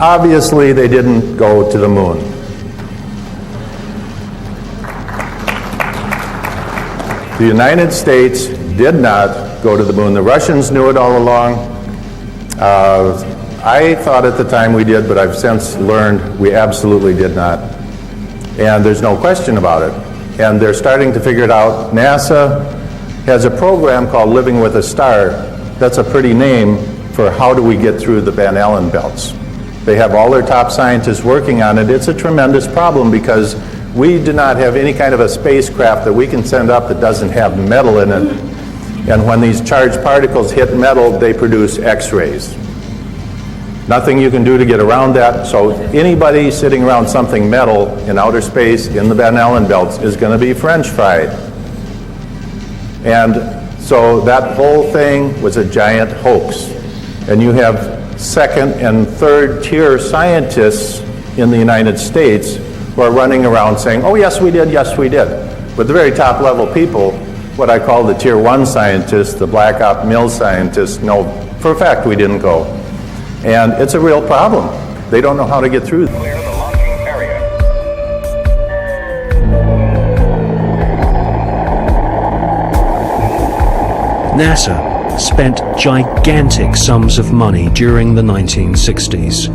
Obviously, they didn't go to the moon. The United States did not go to the moon. The Russians knew it all along. I thought at the time we did, but I've since learned we absolutely did not. And there's no question about it. And they're starting to figure it out. NASA has a program called Living with a Star. That's a pretty name for how do we get through the Van Allen belts. They have all their top scientists working on it. It's a tremendous problem because we do not have any kind of a spacecraft that we can send up that doesn't have metal in it. And when these charged particles hit metal, they produce X-rays. Nothing you can do to get around that. So anybody sitting around something metal in outer space in the Van Allen belts is going to be French fried. And so that whole thing was a giant hoax. And you have second and third tier scientists in the United States who are running around saying, oh, yes, we did, yes, we did. But the very top level people, what I call the tier one scientists, the Black Op Mill scientists, know for a fact we didn't go. And it's a real problem. They don't know how to get through. Clear the launching area. NASA spent gigantic sums of money during the 1960s,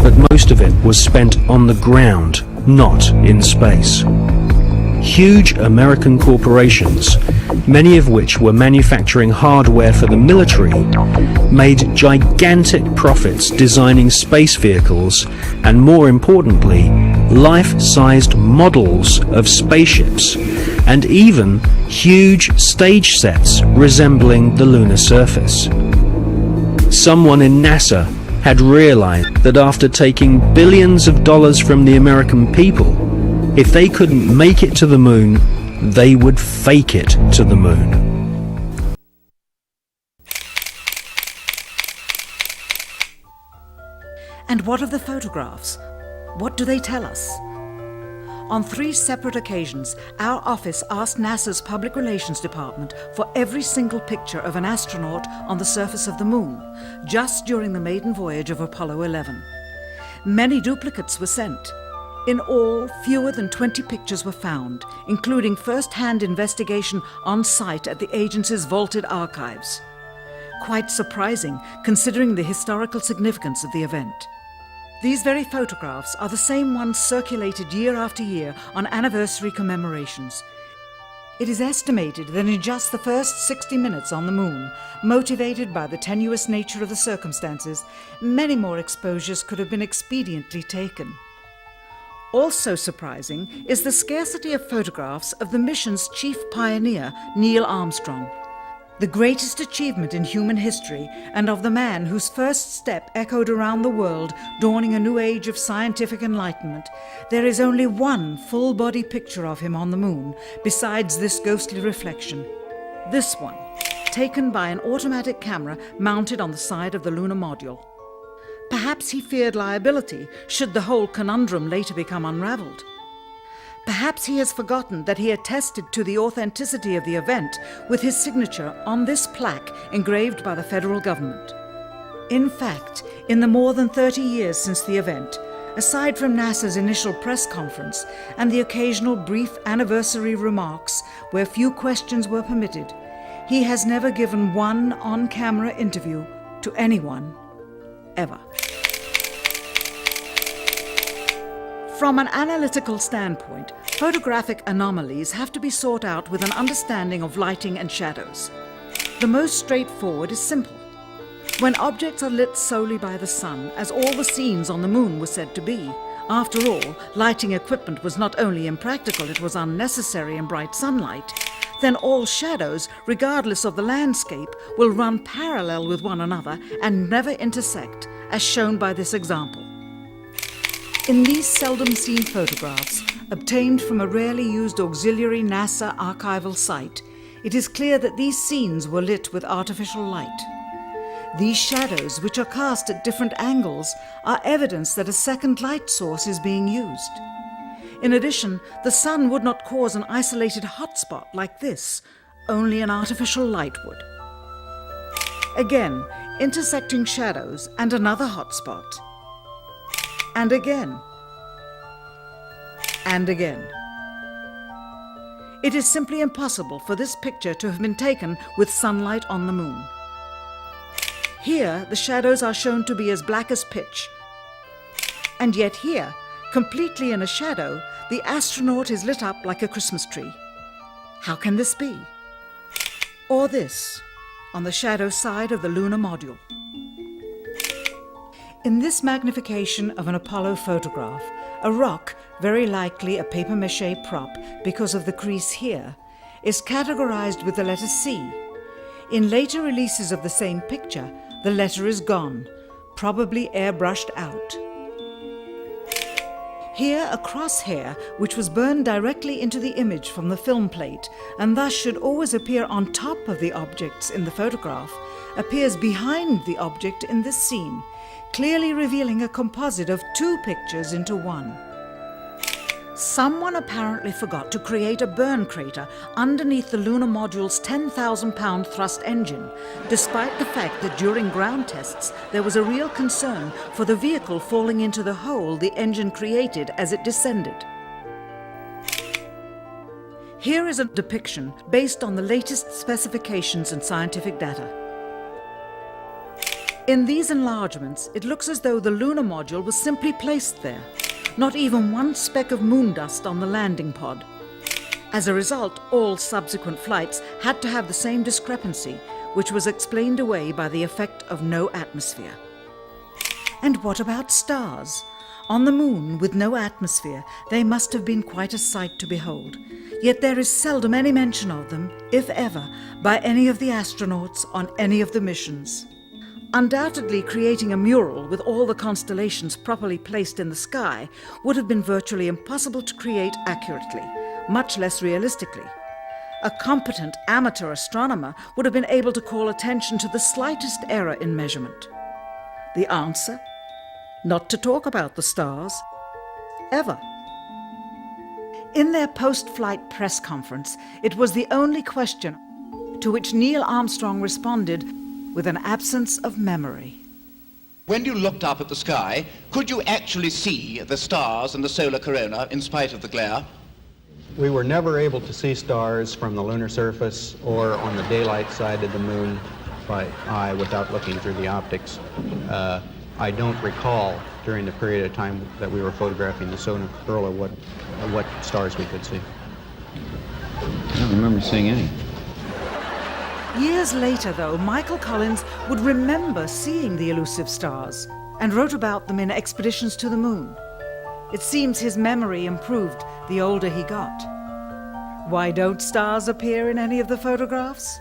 but most of it was spent on the ground, not in space. Huge American corporations, many of which were manufacturing hardware for the military, made gigantic profits designing space vehicles and, more importantly, life-sized models of spaceships and even huge stage sets resembling the lunar surface. Someone in NASA had realized that after taking billions of dollars from the American people, if they couldn't make it to the moon, they would fake it to the moon. And what of the photographs? What do they tell us? On 3 separate occasions, our office asked NASA's Public Relations Department for every single picture of an astronaut on the surface of the moon, just during the maiden voyage of Apollo 11. Many duplicates were sent. In all, fewer than 20 pictures were found, including first-hand investigation on site at the agency's vaulted archives. Quite surprising, considering the historical significance of the event. These very photographs are the same ones circulated year after year on anniversary commemorations. It is estimated that in just the first 60 minutes on the moon, motivated by the tenuous nature of the circumstances, many more exposures could have been expediently taken. Also surprising is the scarcity of photographs of the mission's chief pioneer, Neil Armstrong. The greatest achievement in human history, and of the man whose first step echoed around the world, dawning a new age of scientific enlightenment, there is only one full-body picture of him on the moon, besides this ghostly reflection. This one, taken by an automatic camera mounted on the side of the lunar module. Perhaps he feared liability should the whole conundrum later become unraveled. Perhaps he has forgotten that he attested to the authenticity of the event with his signature on this plaque engraved by the federal government. In fact, in the more than 30 years since the event, aside from NASA's initial press conference and the occasional brief anniversary remarks where few questions were permitted, he has never given one on-camera interview to anyone, ever. From an analytical standpoint, photographic anomalies have to be sought out with an understanding of lighting and shadows. The most straightforward is simple. When objects are lit solely by the sun, as all the scenes on the moon were said to be, after all, lighting equipment was not only impractical, it was unnecessary in bright sunlight, then all shadows, regardless of the landscape, will run parallel with one another and never intersect, as shown by this example. In these seldom seen photographs, obtained from a rarely used auxiliary NASA archival site, it is clear that these scenes were lit with artificial light. These shadows, which are cast at different angles, are evidence that a second light source is being used. In addition, the sun would not cause an isolated hotspot like this, only an artificial light would. Again, intersecting shadows and another hotspot. And again. And again. It is simply impossible for this picture to have been taken with sunlight on the moon. Here, the shadows are shown to be as black as pitch. And yet here, completely in a shadow, the astronaut is lit up like a Christmas tree. How can this be? Or this, on the shadow side of the lunar module. In this magnification of an Apollo photograph, a rock, very likely a papier-mâché prop because of the crease here, is categorized with the letter C. In later releases of the same picture, the letter is gone, probably airbrushed out. Here, a crosshair, which was burned directly into the image from the film plate, and thus should always appear on top of the objects in the photograph, appears behind the object in this scene, clearly revealing a composite of two pictures into one. Someone apparently forgot to create a burn crater underneath the lunar module's 10,000-pound thrust engine, despite the fact that during ground tests there was a real concern for the vehicle falling into the hole the engine created as it descended. Here is a depiction based on the latest specifications and scientific data. In these enlargements, it looks as though the lunar module was simply placed there. Not even one speck of moon dust on the landing pod. As a result, all subsequent flights had to have the same discrepancy, which was explained away by the effect of no atmosphere. And what about stars? On the moon, with no atmosphere, they must have been quite a sight to behold. Yet there is seldom any mention of them, if ever, by any of the astronauts on any of the missions. Undoubtedly, creating a mural with all the constellations properly placed in the sky would have been virtually impossible to create accurately, much less realistically. A competent amateur astronomer would have been able to call attention to the slightest error in measurement. The answer? Not to talk about the stars. Ever. In their post-flight press conference, it was the only question to which Neil Armstrong responded with an absence of memory. When you looked up at the sky, could you actually see the stars and the solar corona in spite of the glare? We were never able to see stars from the lunar surface or on the daylight side of the moon by eye without looking through the optics. I don't recall during the period of time that we were photographing the solar corona what stars we could see. I don't remember seeing any. Years later, though, Michael Collins would remember seeing the elusive stars and wrote about them in Expeditions to the Moon. It seems his memory improved the older he got. Why don't stars appear in any of the photographs?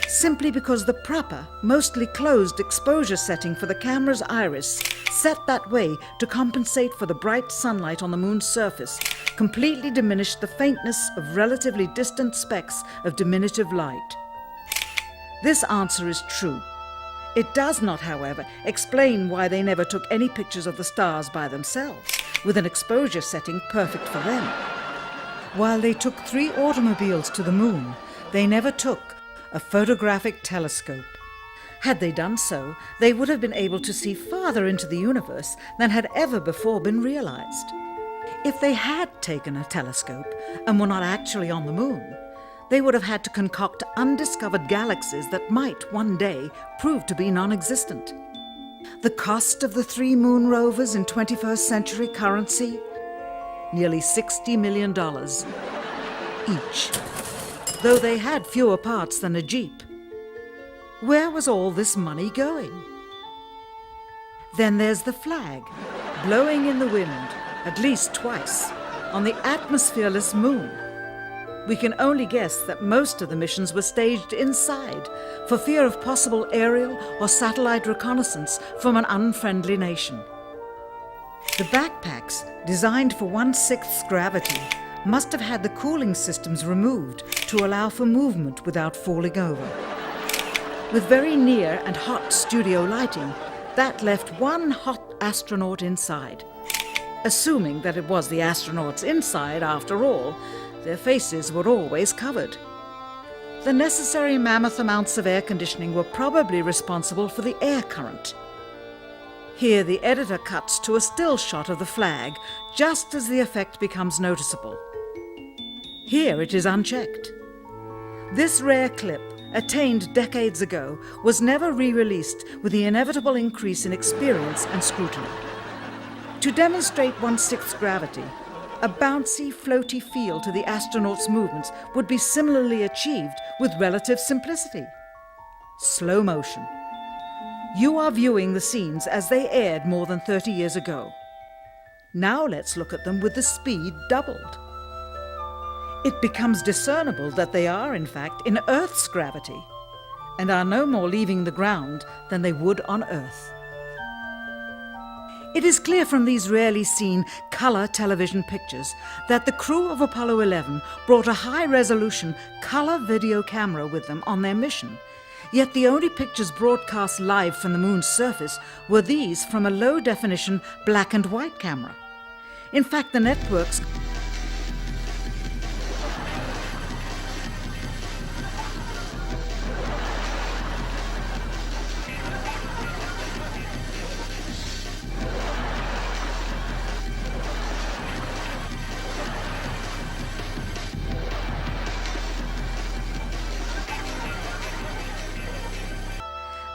Simply because the proper, mostly closed exposure setting for the camera's iris, set that way to compensate for the bright sunlight on the moon's surface, completely diminished the faintness of relatively distant specks of diminutive light. This answer is true. It does not, however, explain why they never took any pictures of the stars by themselves, with an exposure setting perfect for them. While they took 3 automobiles to the moon, they never took a photographic telescope. Had they done so, they would have been able to see farther into the universe than had ever before been realized. If they had taken a telescope and were not actually on the moon, they would have had to concoct undiscovered galaxies that might one day prove to be non-existent. The cost of the 3 moon rovers in 21st century currency? Nearly $60 million each, though they had fewer parts than a Jeep. Where was all this money going? Then there's the flag, blowing in the wind, at least twice, on the atmosphereless moon. We can only guess that most of the missions were staged inside for fear of possible aerial or satellite reconnaissance from an unfriendly nation. The backpacks, designed for 1/6 gravity, must have had the cooling systems removed to allow for movement without falling over. With very near and hot studio lighting, that left one hot astronaut inside. Assuming that it was the astronauts inside, after all, their faces were always covered. The necessary mammoth amounts of air conditioning were probably responsible for the air current. Here the editor cuts to a still shot of the flag, just as the effect becomes noticeable. Here it is unchecked. This rare clip, attained decades ago, was never re-released with the inevitable increase in experience and scrutiny. To demonstrate 1/6 gravity, a bouncy, floaty feel to the astronauts' movements would be similarly achieved with relative simplicity. Slow motion. You are viewing the scenes as they aired more than 30 years ago. Now let's look at them with the speed doubled. It becomes discernible that they are, in fact, in Earth's gravity, and are no more leaving the ground than they would on Earth. It is clear from these rarely seen color television pictures that the crew of Apollo 11 brought a high-resolution color video camera with them on their mission, yet the only pictures broadcast live from the moon's surface were these from a low-definition black and white camera. In fact, the networks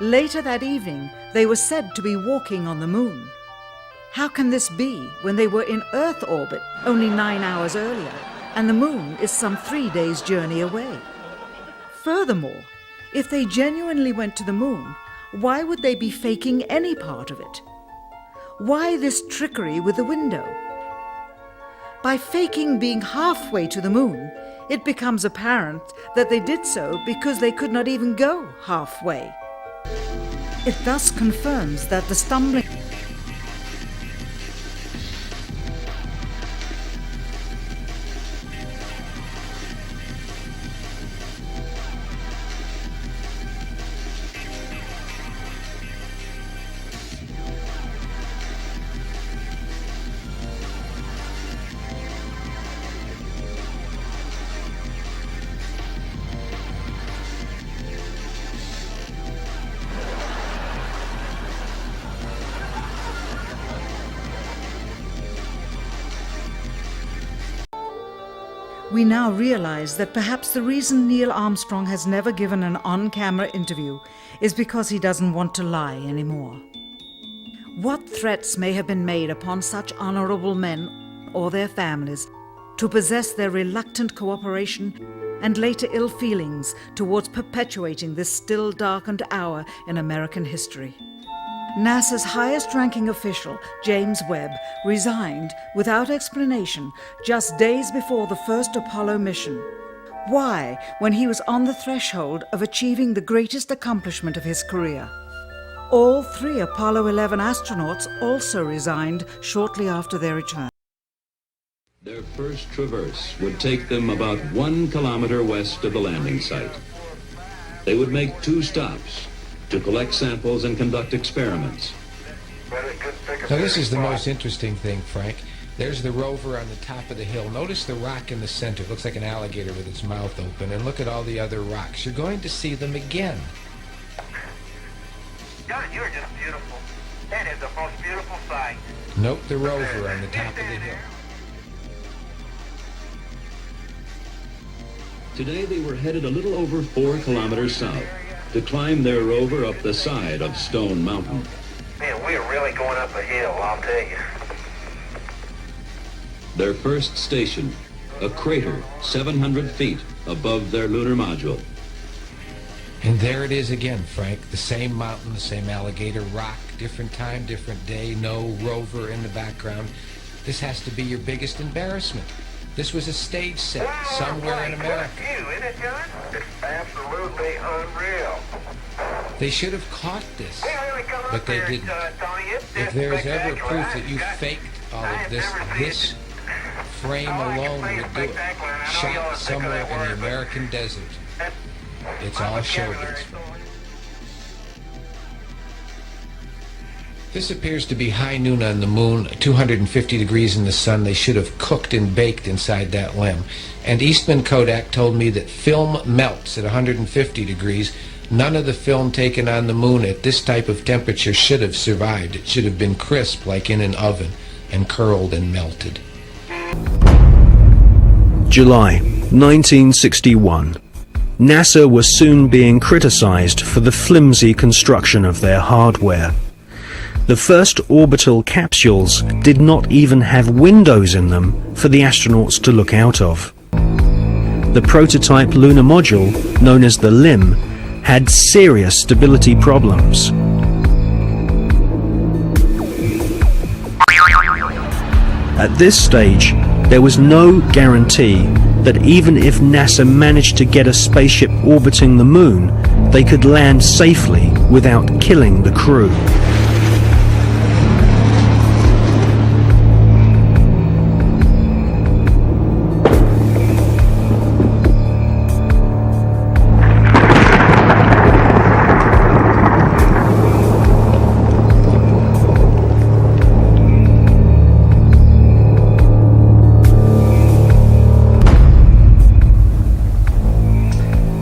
Later that evening, they were said to be walking on the moon. How can this be when they were in Earth orbit only 9 hours earlier, and the moon is some 3 days' journey away? Furthermore, if they genuinely went to the moon, why would they be faking any part of it? Why this trickery with the window? By faking being halfway to the moon, it becomes apparent that they did so because they could not even go halfway. It thus confirms that the stumbling We now realize that perhaps the reason Neil Armstrong has never given an on-camera interview is because he doesn't want to lie anymore. What threats may have been made upon such honorable men or their families to possess their reluctant cooperation and later ill feelings towards perpetuating this still darkened hour in American history? NASA's highest-ranking official, James Webb, resigned without explanation just days before the first Apollo mission. Why, when he was on the threshold of achieving the greatest accomplishment of his career? All 3 Apollo 11 astronauts also resigned shortly after their return. Their first traverse would take them about 1 kilometer west of the landing site. They would make 2 stops to collect samples and conduct experiments. So this is the most interesting thing, Frank. There's the rover on the top of the hill. Notice the rock in the center. It looks like an alligator with its mouth open. And look at all the other rocks. You're going to see them again. John, you're just beautiful. That is the most beautiful sight. Note the rover on the top of the hill. Today they were headed a little over 4 kilometers south to climb their rover up the side of Stone Mountain. Man, we're really going up a hill, I'll tell you. Their first station, a crater 700 feet above their lunar module. And there it is again, Frank. The same mountain, the same alligator rock, different time, different day, no rover in the background. This has to be your biggest embarrassment. This was a stage set somewhere in America. View, isn't it, John? It's absolutely unreal. They should have caught this, We really come but up they there, didn't. Tony. It's If just there's ever spectacular. proof that you faked all of this, this frame alone would do it. Shot somewhere in the American desert. It's all showbiz. This appears to be high noon on the moon, 250 degrees in the sun. They should have cooked and baked inside that limb. And Eastman Kodak told me that film melts at 150 degrees. None of the film taken on the moon at this type of temperature should have survived. It should have been crisp like in an oven and curled and melted. July 1961. NASA was soon being criticized for the flimsy construction of their hardware. The first orbital capsules did not even have windows in them for the astronauts to look out of. The prototype lunar module, known as the LIM, had serious stability problems. At this stage, there was no guarantee that even if NASA managed to get a spaceship orbiting the moon, they could land safely without killing the crew.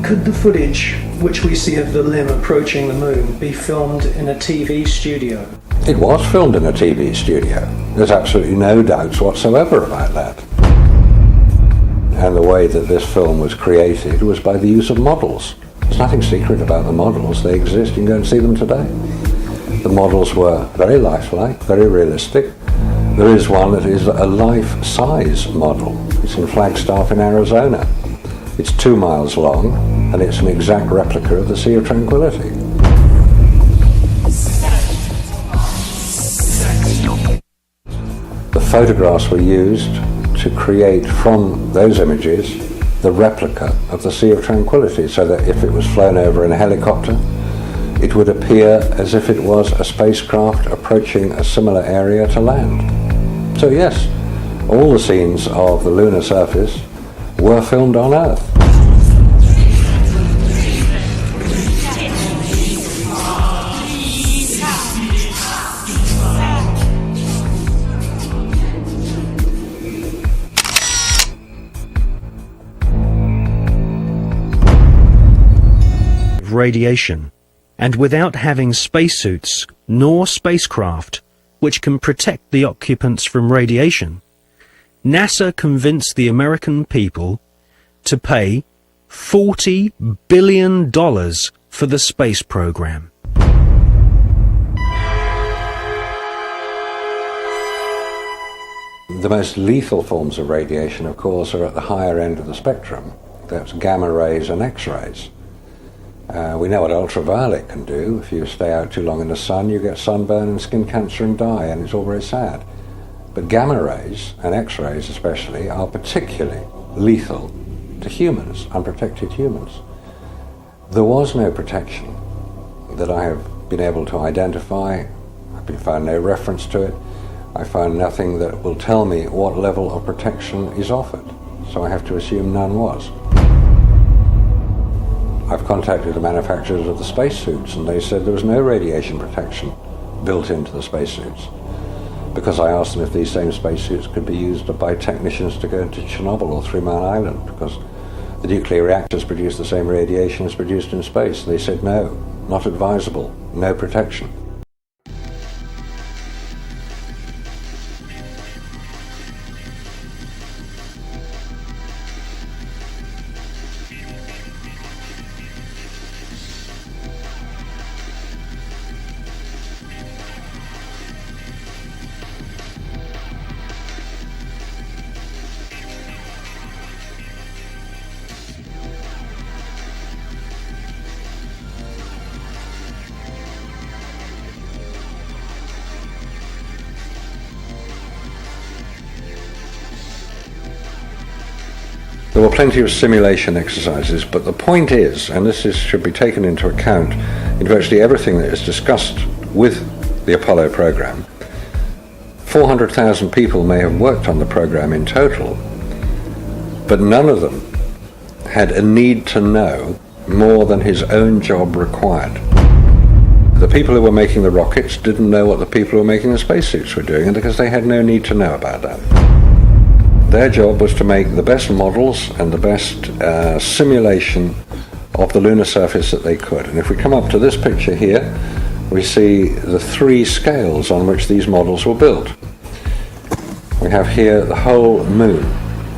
Could the footage which we see of the LIM approaching the moon be filmed in a TV studio? It was filmed in a TV studio. There's absolutely no doubts whatsoever about that. And the way that this film was created was by the use of models. There's nothing secret about the models. They exist. You can go and see them today. The models were very lifelike, very realistic. There is one that is a life-size model. It's in Flagstaff in Arizona. It's 2 miles long, and it's an exact replica of the Sea of Tranquility. The photographs were used to create from those images the replica of the Sea of Tranquility, so that if it was flown over in a helicopter, it would appear as if it was a spacecraft approaching a similar area to land. So yes, all the scenes of the lunar surface were filmed on Earth. Radiation, and without having spacesuits nor spacecraft which can protect the occupants from radiation, NASA convinced the American people to pay $40 billion for the space program. The most lethal forms of radiation, of course, are at the higher end of the spectrum. That's gamma rays and X-rays. We know what ultraviolet can do. If you stay out too long in the sun, you get sunburn and skin cancer and die, and it's all very sad. But gamma rays, and X-rays especially, are particularly lethal to humans, unprotected humans. There was no protection that I have been able to identify. I've found no reference to it. I found nothing that will tell me what level of protection is offered. So I have to assume none was. I've contacted the manufacturers of the spacesuits, and they said there was no radiation protection built into the spacesuits. Because I asked them if these same spacesuits could be used by technicians to go into Chernobyl or 3 Mile Island, because the nuclear reactors produce the same radiation as produced in space. They said no, not advisable, no protection. There were plenty of simulation exercises, but the point is, and should be taken into account in virtually everything that is discussed with the Apollo program, 400,000 people may have worked on the program in total, but none of them had a need to know more than his own job required. The people who were making the rockets didn't know what the people who were making the spacesuits were doing, because they had no need to know about that. Their job was to make the best models and the best simulation of the lunar surface that they could. And if we come up to this picture here, we see the 3 scales on which these models were built. We have here the whole moon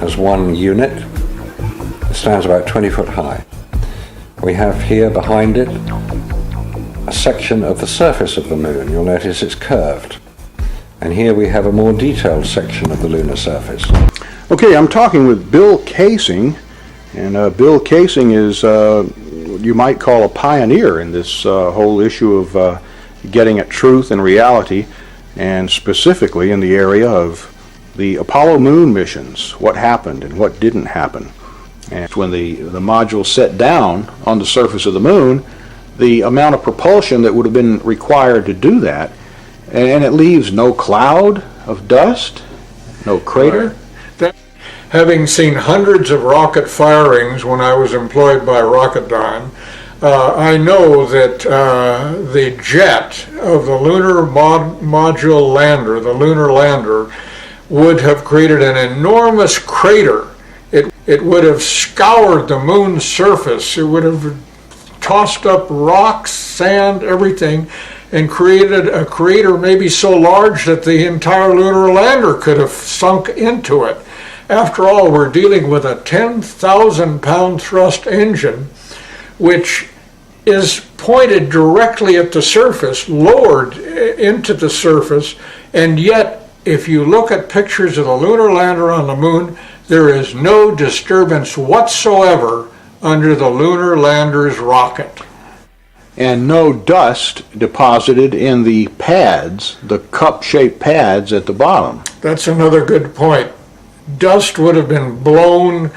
as one unit. It stands about 20 foot high. We have here behind it a section of the surface of the moon. You'll notice it's curved. And here we have a more detailed section of the lunar surface. Okay, I'm talking with Bill Kaysing, and Bill Kaysing is, you might call, a pioneer in this whole issue of getting at truth and reality, and specifically in the area of the Apollo moon missions, what happened and what didn't happen. And when the module set down on the surface of the moon, the amount of propulsion that would have been required to do that, and it leaves no cloud of dust, no crater. Having seen hundreds of rocket firings when I was employed by Rocketdyne, I know that the jet of the lunar module lander, the lunar lander, would have created an enormous crater. It would have scoured the moon's surface. It would have tossed up rocks, sand, everything, and created a crater maybe so large that the entire lunar lander could have sunk into it. After all, we're dealing with a 10,000-pound thrust engine, which is pointed directly at the surface, lowered into the surface, and yet, if you look at pictures of the lunar lander on the moon, there is no disturbance whatsoever under the lunar lander's rocket. And no dust deposited in the pads, the cup-shaped pads at the bottom. That's another good point. Dust would have been blown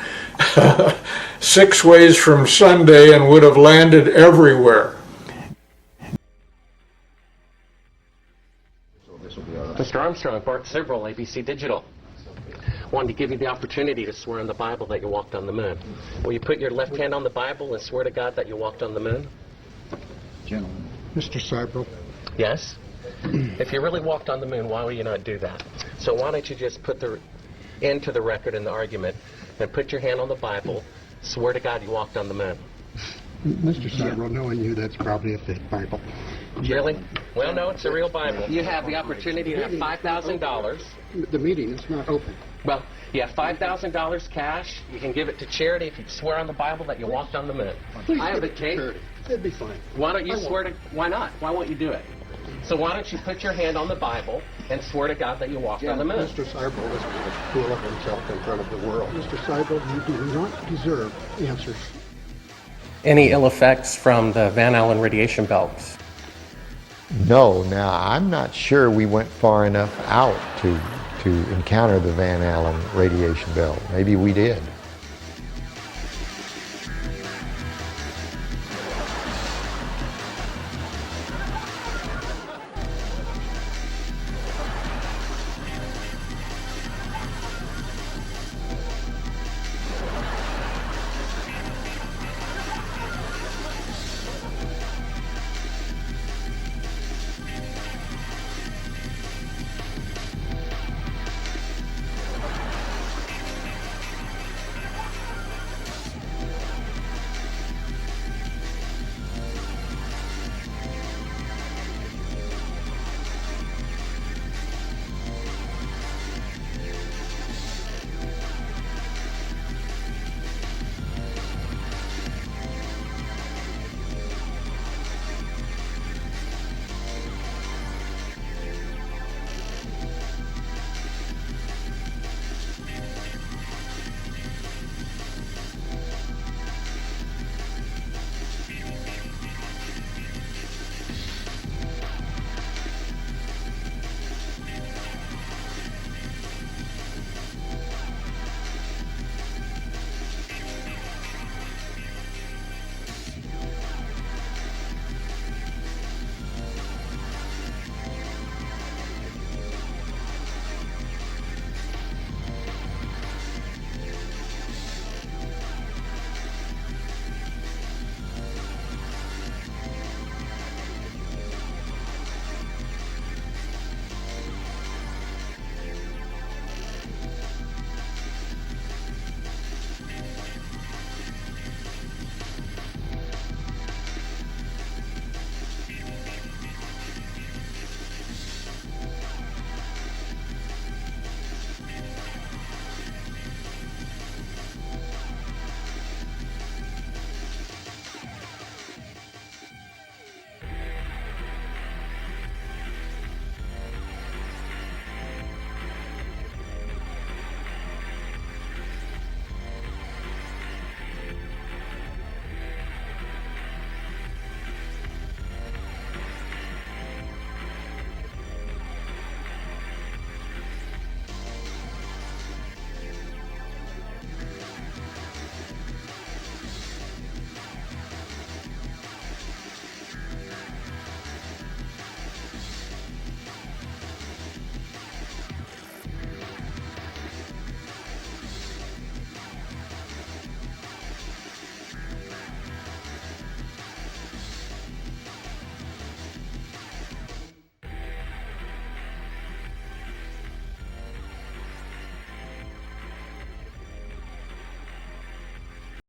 6 ways from Sunday and would have landed everywhere. Mr. Armstrong, Bart Sibrel, ABC Digital. Wanted to give you the opportunity to swear on the Bible that you walked on the moon. Will you put your left hand on the Bible and swear to God that you walked on the moon? Gentlemen. Mr. Sibrel. Yes? If you really walked on the moon, why would you not do that? So why don't you just put the end to the record in the argument and put your hand on the Bible, swear to God you walked on the moon. Mr. Sibrel, knowing you, that's probably a fake Bible. Really? Well, no, it's a real Bible. You have the opportunity to have $5,000. The meeting is not open. Well, you have $5,000 cash. You can give it to charity if you swear on the Bible that you walked on the moon. Please I have the tape. It'd be fine. Why don't you swear to... Why not? Why won't you do it? So why don't you put your hand on the Bible and swear to God that you walked on the moon? Mr. Sibrel is going to fool up himself in front of the world. Mr. Sibrel, you do not deserve answers. Any ill effects from the Van Allen radiation belts? No. Now, I'm not sure we went far enough out to encounter the Van Allen radiation belt. Maybe we did.